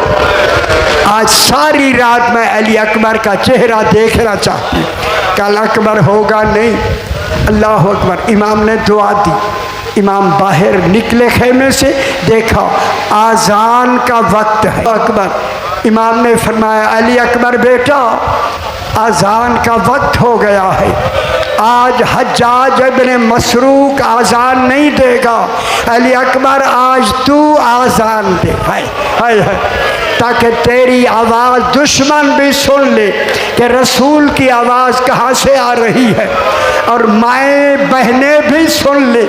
आज सारी रात मैं अली अकबर का चेहरा देखना चाहती हूँ, कल अकबर होगा नहीं। अल्लाह अकबर। इमाम ने दुआ दी। इमाम बाहर निकले खेमे से, देखा आज़ान का वक्त है। अकबर इमाम ने फरमाया अली अकबर बेटा आज़ान का वक्त हो गया है, आज हज्जाज इब्न मसरूक आज़ान नहीं देगा, अली अकबर आज तू आज़ान दे। हाय ताकि तेरी आवाज़ दुश्मन भी सुन ले कि रसूल की आवाज़ कहाँ से आ रही है, और माएँ बहनें भी सुन ले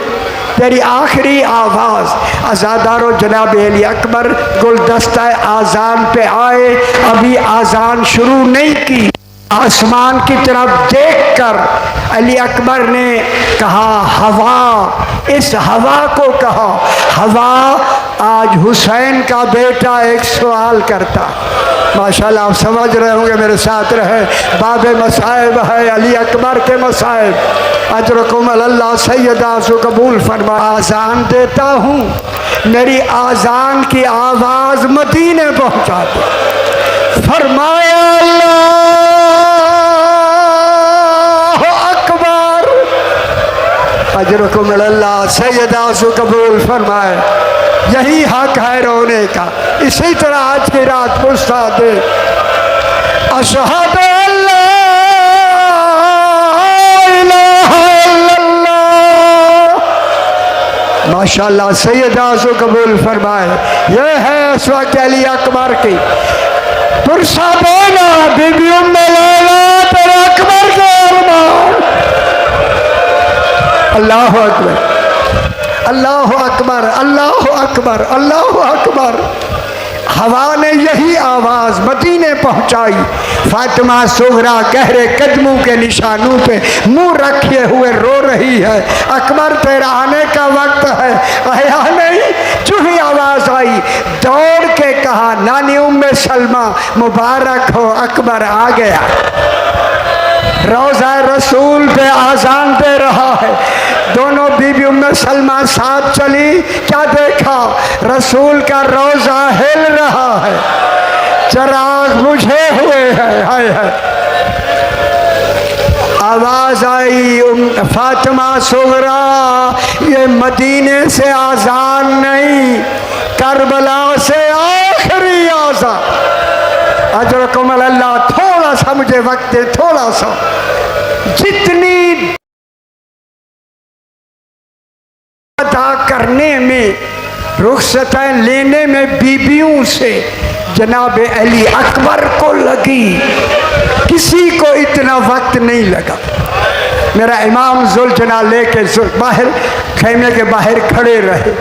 तेरी आखिरी आवाज़। अज़ादारो जनाब अली अकबर गुलदस्ता आज़ान पे आए, अभी आज़ान शुरू नहीं की। आसमान की तरफ देखकर अली अकबर ने कहा हवा, इस हवा को कहा हवा आज हुसैन का बेटा एक सवाल करता। माशाल्लाह आप समझ रहे होंगे, मेरे साथ रहे। बाबे मसाइब है अली अकबर के मसाइब। अजरकुम अल्लाह सैयदा सो कबूल फरमा। आज़ान देता हूँ, मेरी आज़ान की आवाज़ मदीने पहुँचा दे। फरमाया अजरकुम अल्लाह सैयदा सो कबूल फरमाए। यही हक है रोने का। इसी तरह आज की रात पूछता दे अशहदु अल्ला इलाहा इल्लल्लाह। माशाल्लाह सैयदा सो कबूल फरमाए। यह है इस वक्त अली अकबर की पुरसा देना। बीबी उम्मे लैला तेरे अकबर के अरमान। अल्लाह अकबर, अल्लाह अकबर, अल्लाह अकबर, अल्लाह अकबर। हवा ने यही आवाज़ मदीने पहुँचाई। फातिमा सुगरा गहरे कदमों के निशानों पे मुंह रखे हुए रो रही है। अकबर तेरा आने का वक्त है। आया नहीं, जो ही आवाज़ आई दौड़ के कहा नानी उम्मे सलमा मुबारक हो, अकबर आ गया। रोज़ा रसूल पे आज़ान दे रहा है। दोनों बीबी उम्मे सलमा साथ चली। क्या देखा? रसूल का रोज़ा हिल रहा है, चराग बुझे हुए हैं। हाय हाय। आवाज़ आई फातिमा सुगरा, ये मदीने से आज़ान नहीं, करबला से आखिरी आज़ान। अजरकुम अल्लाह। थोड़ा सा मुझे वक्त दे, थोड़ा सा। जितनी अदा करने में, रुखसतें लेने में बीबियों से जनाब अली अकबर को लगी, किसी को इतना वक्त नहीं लगा। मेरा इमाम जुलझुना लेके बाहर खेमे के बाहर खड़े रहे।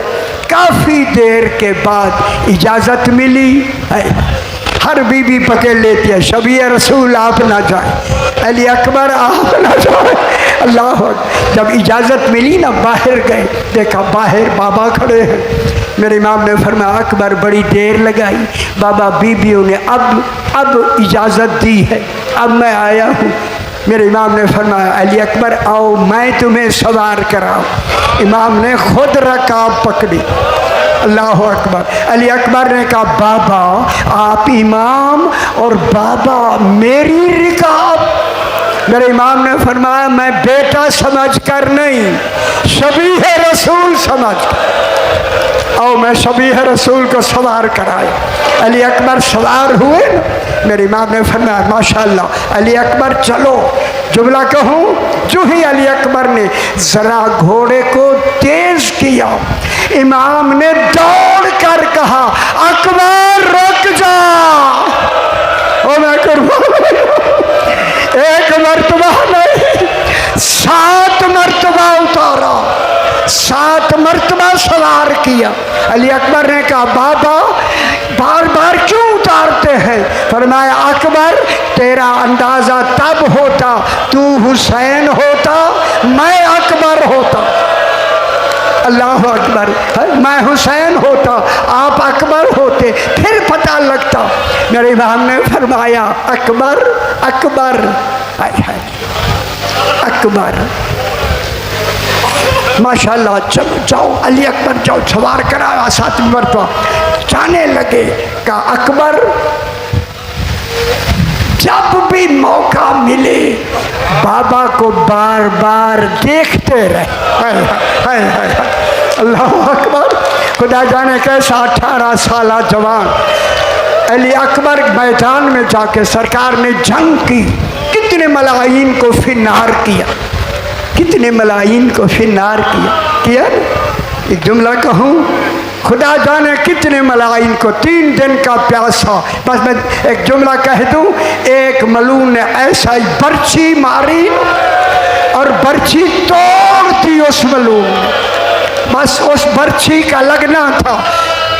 काफ़ी देर के बाद इजाज़त मिली। हर बीबी पकड़ लेती है, शबीह रसूल आप ना जाए, अली अकबर आप ना जाए। अल्लाह, जब इजाज़त मिली ना बाहर गए, देखा बाहर बाबा खड़े हैं। मेरे इमाम ने फरमाया अकबर बड़ी देर लगाई। बाबा बीबियों ने अब इजाज़त दी है, अब मैं आया हूँ। मेरे इमाम ने फरमाया अली अकबर आओ, मैं तुम्हें सवार कराऊँ। इमाम ने खुद रकाब पकड़ी। अल्लाह अकबर। अली अकबर ने कहा बाबा आप इमाम और बाबा मेरी रिकाब। मेरे इमाम ने फरमाया मैं बेटा समझ कर नहीं, शबीह रसूल समझ कर। और मैं शबीह रसूल को सवार कराया। अली अकबर सवार हुए। मेरे इमाम ने फरमाया माशाअल्लाह अली अकबर चलो। जुमला कहूँ, जो ही अली अकबर ने ज़रा घोड़े को तेज़ किया, इमाम ने दौड़ कर कहा अकबर रुक जा। और मैं एक मरतबा नहीं 7 मरतबा उतारा, 7 मरतबा सवार किया। अली अकबर ने कहा बाबा बार बार क्यों उतारते हैं? फरमाया अकबर तेरा अंदाज़ा तब होता तू हुसैन होता, मैं अकबर होता। अल्लाह अकबर। मैं हुसैन होता, आप अकबर होते, फिर पता लगता। मेरे इमाम ने फरमाया अकबर अकबर अकबर। माशाल्लाह चलो जाओ अली अकबर जाओ, सवार कराया 7 मरतबा। जाने लगे का अकबर जब भी मौका मिले बाबा को बार बार देखते रहे। अल्लाह अकबर। खुदा जाने कैसा 18 साल जवान अली अकबर मैदान में जाके सरकार ने जंग की, कितने मलाइन को फिनार किया, कितने मलाइन को फिनार किया। एक जुमला कहूँ, खुदा जाने कितने मलाइन को 3 दिन का प्यासा। बस मैं एक जुमला कह दूँ, एक मलून ने ऐसा ही बर्छी मारी और बर्छी तोड़ दी उस मलून ने। बस उस बर्छी का लगना था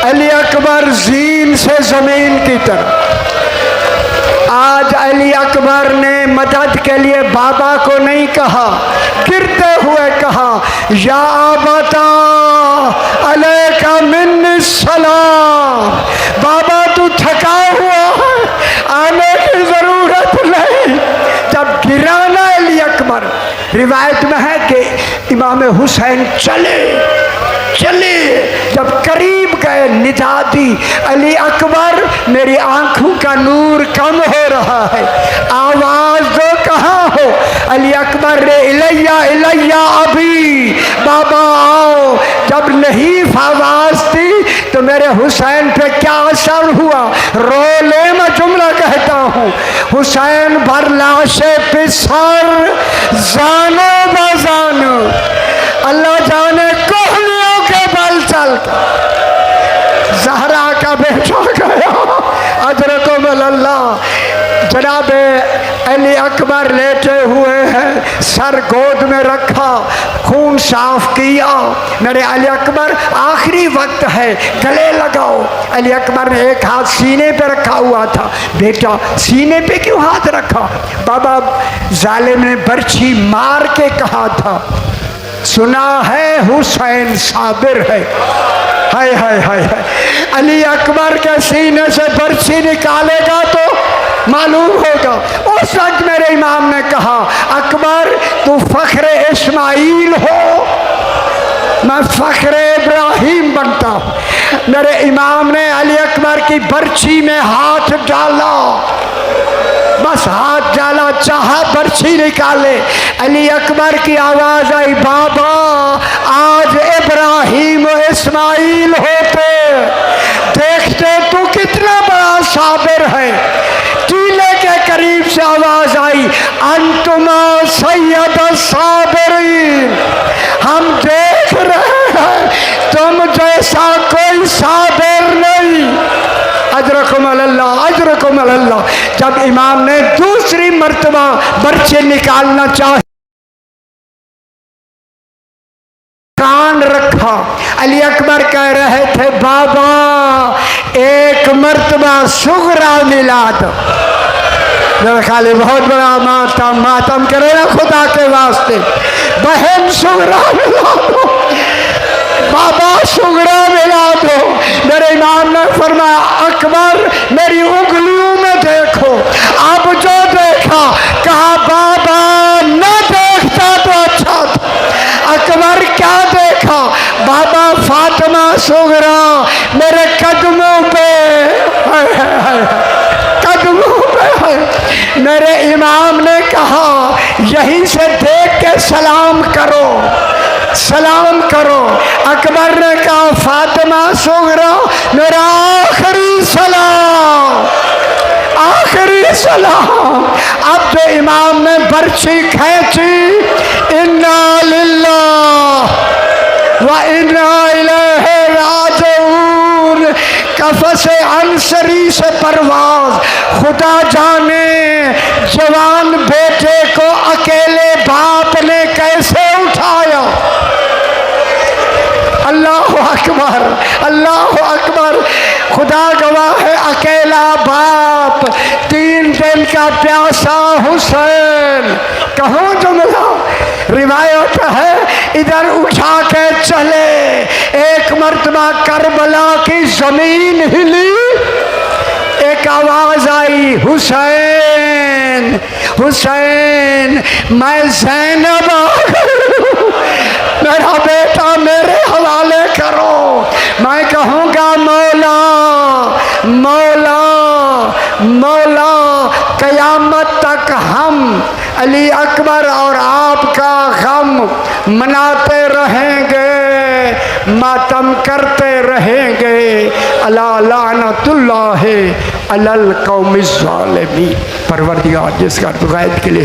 अली अकबर जीन से ज़मीन की तरफ। आज अली अकबर ने मदद के लिए बाबा को नहीं कहा, गिरते हुए कहा या बता अलैका मिन्नी सलाम। बाबा तू थका हुआ है, आने की ज़रूरत नहीं। जब गिराना अली अकबर, रिवायत में है कि इमाम हुसैन चले, जब करीब गए निदा दी अली अकबर मेरी आंखों का नूर कम हो रहा है, आवाज़ दो कहाँ हो? अली अकबर ने इलैया इलैया अभी, बाबा आओ। जब लहीफ आवाज़ थी तो मेरे हुसैन पे क्या असर हुआ? रोले मैं जुमला कहता हूँ, हुसैन भर लाशे पिसर जानो बजानो। अल्लाह जाने कोहलियों के बल चल ज़हरा का बेटा गया हज़रत अल्लाह। जनाब अली अकबर लेटे हुए हैं, सर गोद में रखा, खून साफ किया। मेरे अली अकबर आखिरी वक्त है, गले लगाओ। अली अकबर ने एक हाथ सीने पे रखा हुआ था। बेटा सीने पे क्यों हाथ रखा? बाबा जालिम ने बर्छी मार के कहा था सुना है हुसैन साबिर है। हाय हाय हाय हाय। अली अकबर के सीने से बर्छी निकालेगा तो मालूम होगा। उस वक्त मेरे इमाम ने कहा अकबर तू फ़ख्र इस्माइल हो, मैं फ़ख्र इब्राहिम बनता हूँ। मेरे इमाम ने अली अकबर की बर्छी में हाथ डाला, बस हाथ डाला, चाहा बर्छी निकाले। अली अकबर की आवाज़ आई बाबा आज इब्राहिम और इस्माइल होते, देखते तू कितना बड़ा साबिर है। टीले के करीब से आवाज़ आई अंतुमा सैयद साबिरीन, हम देख रहे हैं जैसा कोई साबिर नहीं। अजरकुम अल्लाह, अजरकुम अल्लाह। जब इमाम ने दूसरी मर्तबा बर्छी निकालना चाहे, कान रखा, अली अकबर कह रहे थे बाबा एक मर्तबा सुगरा मिला दो। मेरा खाली बहुत बड़ा मातम करे ना खुदा के वास्ते, बहन सुगरा मिला दो, बाबा सुगरा मिला दो। मेरे इमाम ने फरमाया अकबर मेरी उंगलियों में देखो। अब जो देखा कहा बाबा न देखता तो अच्छा था। अकबर क्या देखा? बाबा फातिमा सुगरा मेरे कदमों पे, कदमों पे है। मेरे इमाम ने कहा यहीं से देख के सलाम करो, सलाम करो। अकबर ने कहा फातिमा सुगरा मेरा आखिरी सलाम, आखिरी सलाम। अब जो इमाम ने बर्छी खींची, इन्ना लिल्लाह व इन्ना इलैहि राजिऊन, कफ़स अंसरी से परवाज। खुदा जाने जवान बेटे को अकेले बाप ने कैसे उठाया। अल्लाह अकबर, अल्लाह अकबर। खुदा गवाह है, अकेला बाप, 3 दिन का प्यासा हुसैन कहाँ जो मिला। रिवायत है इधर उठा के चले, एक मर्तबा करबला की जमीन हिली, एक आवाज आई हुसैन, हुसैन मैं ज़ैनब आ गई, मेरा बेटा मेरे हवाले करो। मैं कहूँगा मौला मौला मौला, कयामत तक हम अली अकबर और आपका गम मनाते रहेंगे, मातम करते रहेंगे। अला लानतुल्लाह अलल कौमिज़ ज़ालिमीन। परवरदिगार जिसका गैब के लिए